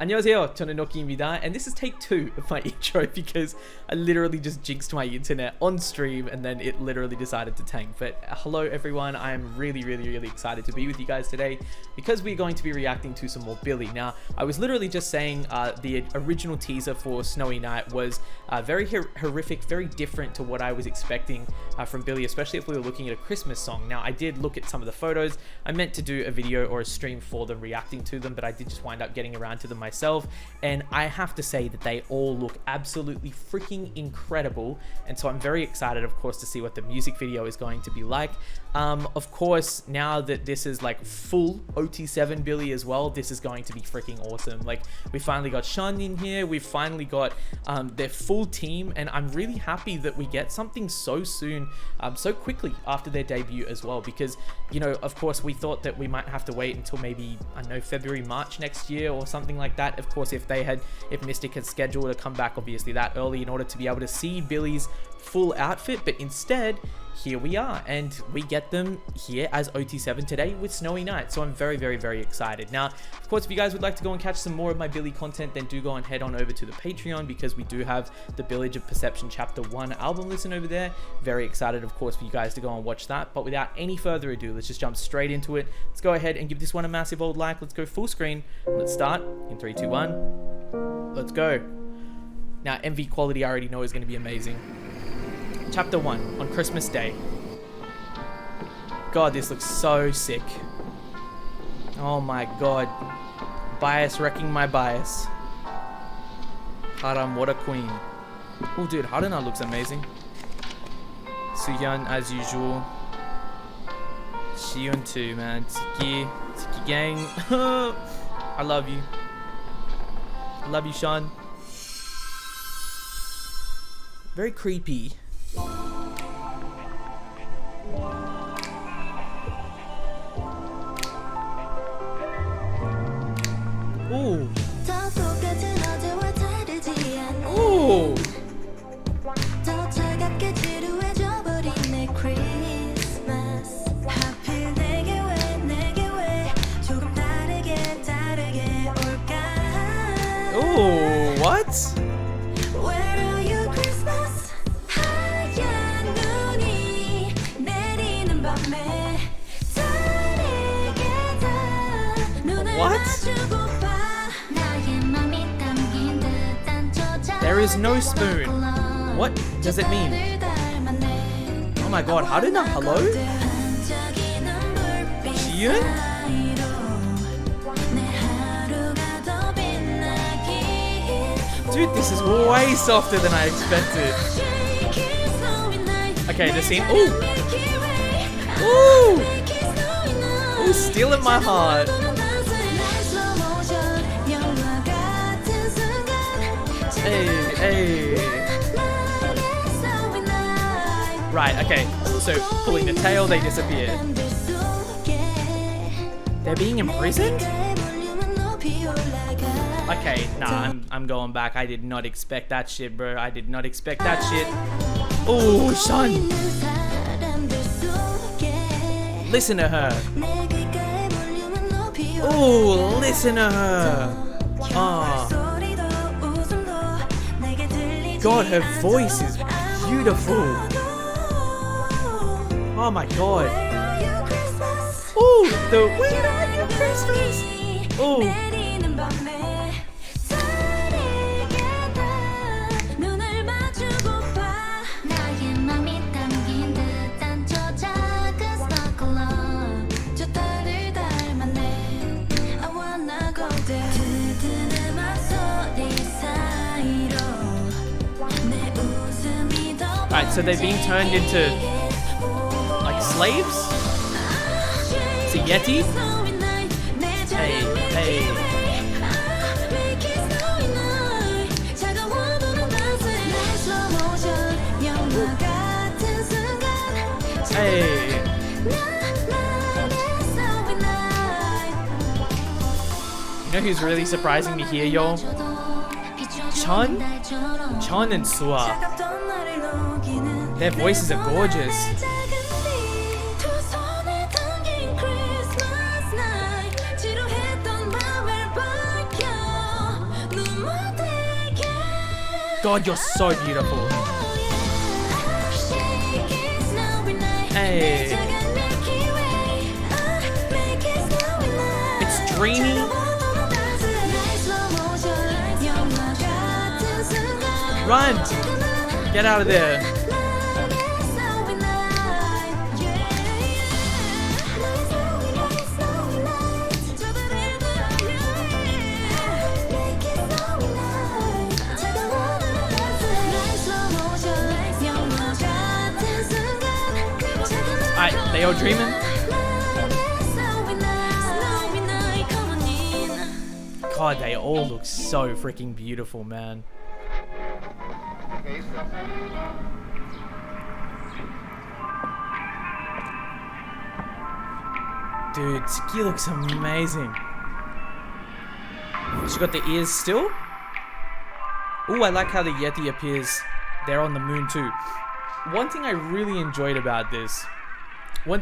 안녕하세요, 저는 Noki입니다, and this is take 2 of my intro because I literally just jinxed my internet on stream and then it literally decided to tank. But hello everyone, I am really excited to be with you guys today because we're going to be reacting to some more Billlie. Now, I was literally just saying the original teaser for Snowy Night was very horrific, very different to what I was expecting from Billlie, especially if we were looking at a Christmas song. Now, I did look at some of the photos. I meant to do a video or a stream for them reacting to them, but I did just wind up getting around to them myself, and I have to say that they all look absolutely freaking incredible, and so I'm very excited, of course, to see what the music video is going to be like. Of course, now that this is like full OT7 Billlie as well, this is going to be freaking awesome. Like, we finally got Sean in here, we've finally got their full team, and I'm really happy that we get something so soon, so quickly after their debut as well, because, you know, of course, we thought that we might have to wait until maybe, I don't know, February, March next year or something like that. Of course, if Mystic had scheduled to come back obviously that early in order to be able to see Billie's full outfit, but instead, here we are, and we get them here as OT7 today with Snowy Night, so I'm very excited. Now, of course, if you guys would like to go and catch some more of my Billlie content, then do go and head on over to the Patreon, because we do have the Village of Perception Chapter 1 album listen over there. Very excited, of course, for you guys to go and watch that, but without any further ado, let's just jump straight into it. Let's go ahead and give this one a massive old like. Let's go full screen. Let's start in 3, 2, 1. Let's go. Now, MV quality I already know is going to be amazing. Chapter 1 on Christmas Day. God, this looks so sick. Oh my god. Bias wrecking my bias. Haram, what a queen. Oh dude, Haruna looks amazing. Suhyun as usual. Shiyun too, man. Tiki gang. I love you. I love you, Sean. Very creepy. Ooh. Ooh. Ooh, what? What? There is no spoon. What does it mean? Oh my god, Haruna, hello? Jiyun? Dude, this is way softer than I expected. Okay, the scene. Ooh! Ooh! Ooh, still in my heart. Hey. Right, okay. So, pulling the tail, they disappear. They're being imprisoned? Okay, nah, I'm going back. I did not expect that shit, bro. I did not expect that shit. Oh, son! Listen to her. Oh, listen to her. Oh. God, her voice is beautiful. Oh my god. Ooh, the When Are You Christmas? Ooh. Right, so they're being turned into like slaves? It's a Yeti? Hey. Hey. You know who's really surprising me here, y'all? Chun and Sua. Their voices are gorgeous. God, you're so beautiful. Hey. It's dreamy. Run! Get out of there. They all dreaming? God, they all look so freaking beautiful, man. Dude, Tsuki looks amazing. She got the ears still. Ooh, I like how the Yeti appears there on the moon too. One thing I really enjoyed about this, was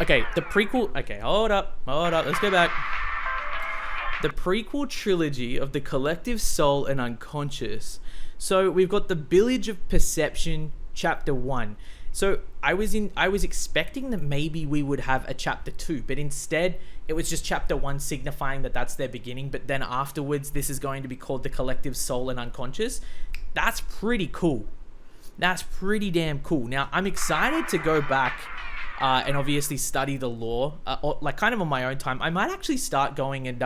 okay, the prequel. Okay, hold up, let's go back. The prequel trilogy of the collective soul and unconscious. So we've got the Village of Perception, Chapter 1. So I was expecting that maybe we would have a Chapter 2, but instead it was just Chapter 1 signifying that that's their beginning, but then afterwards this is going to be called the collective soul and unconscious. That's pretty cool. That's pretty damn cool. Now I'm excited to go back and obviously study the lore, like kind of on my own time. I might actually start going and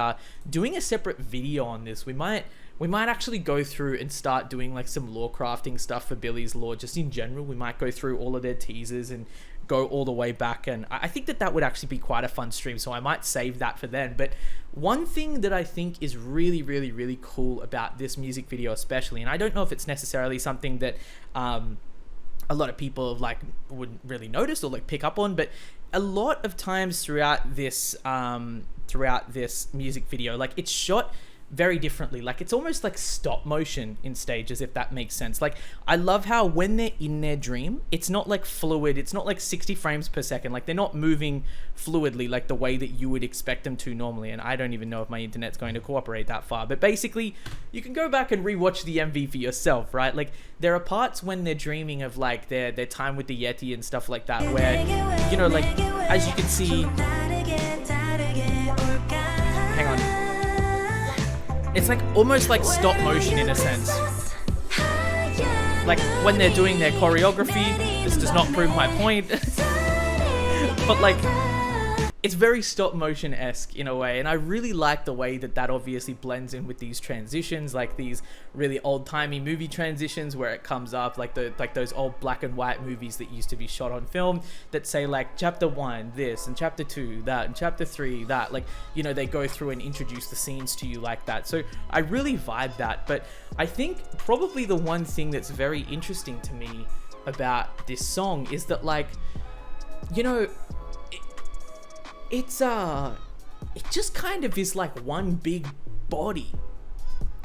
doing a separate video on this. We might actually go through and start doing like some lore crafting stuff for Billie's lore, just in general. We might go through all of their teasers and go all the way back, and I think that would actually be quite a fun stream, so I might save that for then. But one thing that I think is really cool about this music video especially, and I don't know if it's necessarily something that a lot of people like wouldn't really notice or like pick up on, but a lot of times throughout this music video, like it's shot very differently. Like it's almost like stop motion in stages, if that makes sense. Like I love how when they're in their dream, it's not like fluid, it's not like 60 frames per second, like they're not moving fluidly like the way that you would expect them to normally. And I don't even know if my internet's going to cooperate that far, but basically you can go back and rewatch the MV for yourself, right? Like there are parts when they're dreaming of like their time with the Yeti and stuff like that, where, you know, like as you can see, hang on, it's like almost like stop motion in a sense. Like when they're doing their choreography, this does not prove my point, but like it's very stop motion-esque in a way, and I really like the way that obviously blends in with these transitions, like these really old-timey movie transitions where it comes up like those old black and white movies that used to be shot on film that say like chapter 1 this and chapter 2 that and chapter 3 that, like, you know, they go through and introduce the scenes to you like that. So I really vibe that. But I think probably the one thing that's very interesting to me about this song is that, like, you know, it just kind of is like one big body,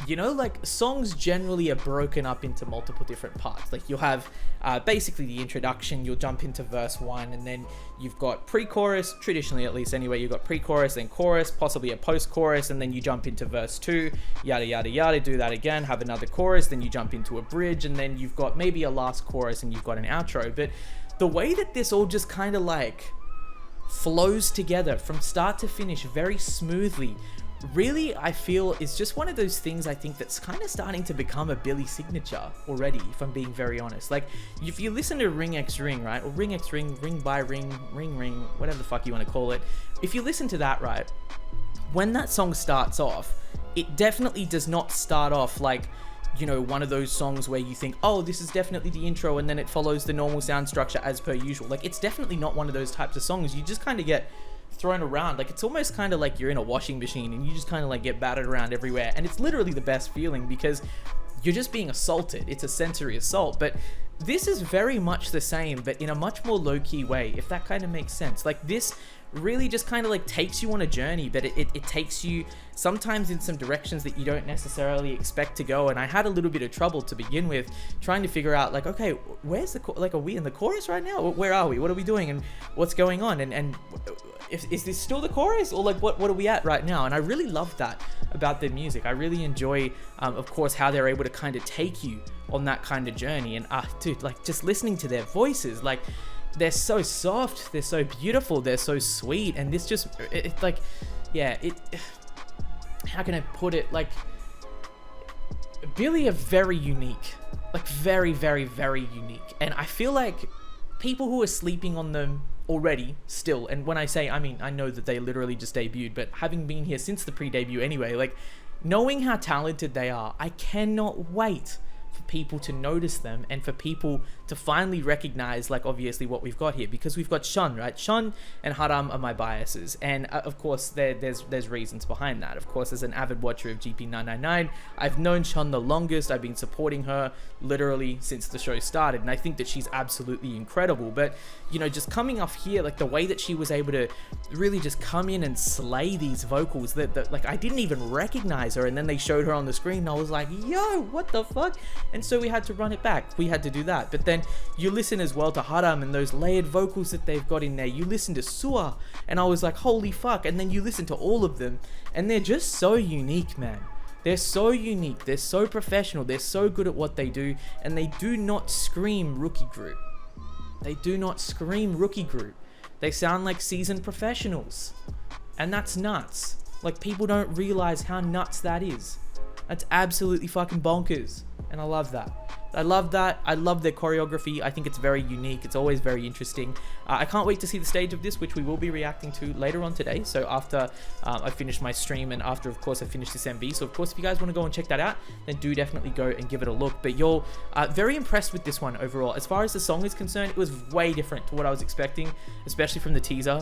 you know. Like songs generally are broken up into multiple different parts. Like you'll have basically the introduction, you'll jump into verse 1, and then you've got pre-chorus, traditionally at least anyway, you've got pre-chorus, then chorus, possibly a post-chorus, and then you jump into verse 2, yada yada yada, do that again, have another chorus, then you jump into a bridge, and then you've got maybe a last chorus and you've got an outro. But the way that this all just kind of like flows together from start to finish very smoothly, really, I feel is just one of those things I think that's kind of starting to become a Billie signature already, if I'm being very honest. Like if you listen to Ring X Ring, right, or Ring X Ring, Ring by Ring, Ring, whatever the fuck you want to call it, if you listen to that, right, when that song starts off, it definitely does not start off like, you know, one of those songs where you think, oh, this is definitely the intro, and then it follows the normal sound structure as per usual. Like it's definitely not one of those types of songs. You just kind of get thrown around. Like it's almost kind of like you're in a washing machine and you just kind of like get battered around everywhere, and it's literally the best feeling because you're just being assaulted. It's a sensory assault. But this is very much the same, but in a much more low-key way, if that kind of makes sense. Like this really just kind of like takes you on a journey, but it takes you sometimes in some directions that you don't necessarily expect to go. And I had a little bit of trouble to begin with trying to figure out like, okay, where's the like, are we in the chorus right now? Where are we? What are we doing? And what's going on? And is this still the chorus, or like what are we at right now? And I really love that about their music. I really enjoy of course how they're able to kind of take you on that kind of journey. And dude, like just listening to their voices, like they're so soft, they're so beautiful, they're so sweet. And this just it's like, yeah, how can I put it, like Billlie are very unique, like very, very, very unique. And I feel like people who are sleeping on them already still, and when I say, I mean, I know that they literally just debuted, but having been here since the pre-debut anyway, like knowing how talented they are, I cannot wait for people to notice them and for people to finally recognize, like, obviously what we've got here, because we've got Shun, right? Shun and Haram are my biases, and of course there's reasons behind that. Of course, as an avid watcher of GP999, I've known Shun the longest. I've been supporting her literally since the show started, and I think that she's absolutely incredible. But you know, just coming off here, like the way that she was able to really just come in and slay these vocals that like I didn't even recognize her, and then they showed her on the screen and I was like, yo, what the fuck? And so we had to run it back, we had to do that. But then you listen as well to Haram and those layered vocals that they've got in there. You listen to Sua and I was like, holy fuck. And then you listen to all of them and they're just so unique, man. They're so unique, they're so professional, they're so good at what they do, and they do not scream rookie group. They do not scream rookie group. They sound like seasoned professionals. And that's nuts. Like, people don't realize how nuts that is. That's absolutely fucking bonkers. And I love that. I love that. I love their choreography. I think it's very unique. It's always very interesting. I can't wait to see the stage of this, which we will be reacting to later on today. So after I finish my stream and after, of course, I finish this MV. So, of course, if you guys want to go and check that out, then do definitely go and give it a look. But you're very impressed with this one overall. As far as the song is concerned, it was way different to what I was expecting, especially from the teaser.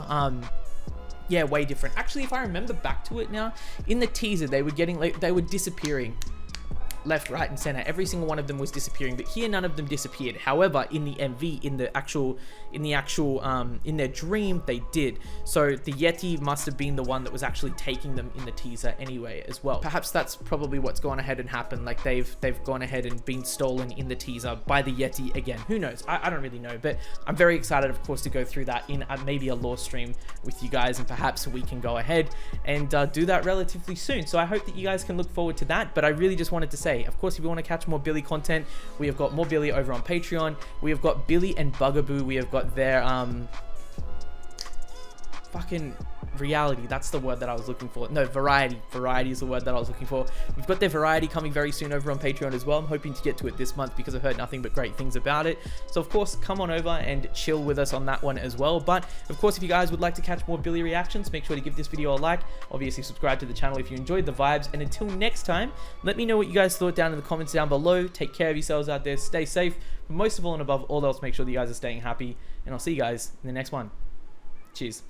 Yeah, way different. Actually, if I remember back to it now, in the teaser, they were getting like, they were disappearing left, right, and center. Every single one of them was disappearing, but here none of them disappeared. However, in the MV, in their dream, they did. So the Yeti must have been the one that was actually taking them in the teaser anyway as well. Perhaps that's probably what's gone ahead and happened. Like they've gone ahead and been stolen in the teaser by the Yeti again. Who knows? I don't really know, but I'm very excited, of course, to go through that in maybe a lore stream with you guys, and perhaps we can go ahead and do that relatively soon. So I hope that you guys can look forward to that. But I really just wanted to say, of course, if you want to catch more Billlie content, we have got more Billlie over on Patreon. We have got Billlie and Bugaboo. We have got their fucking reality, that's the word that I was looking for. No, variety is the word that I was looking for. We've got their variety coming very soon over on Patreon as well. I'm hoping to get to it this month because I've heard nothing but great things about it. So of course, come on over and chill with us on that one as well. But of course, if you guys would like to catch more Billlie reactions, make sure to give this video a like. Obviously, subscribe to the channel if you enjoyed the vibes. And until next time, let me know what you guys thought down in the comments down below. Take care of yourselves out there, stay safe, but most of all and above all else, make sure that you guys are staying happy, and I'll see you guys in the next one. Cheers.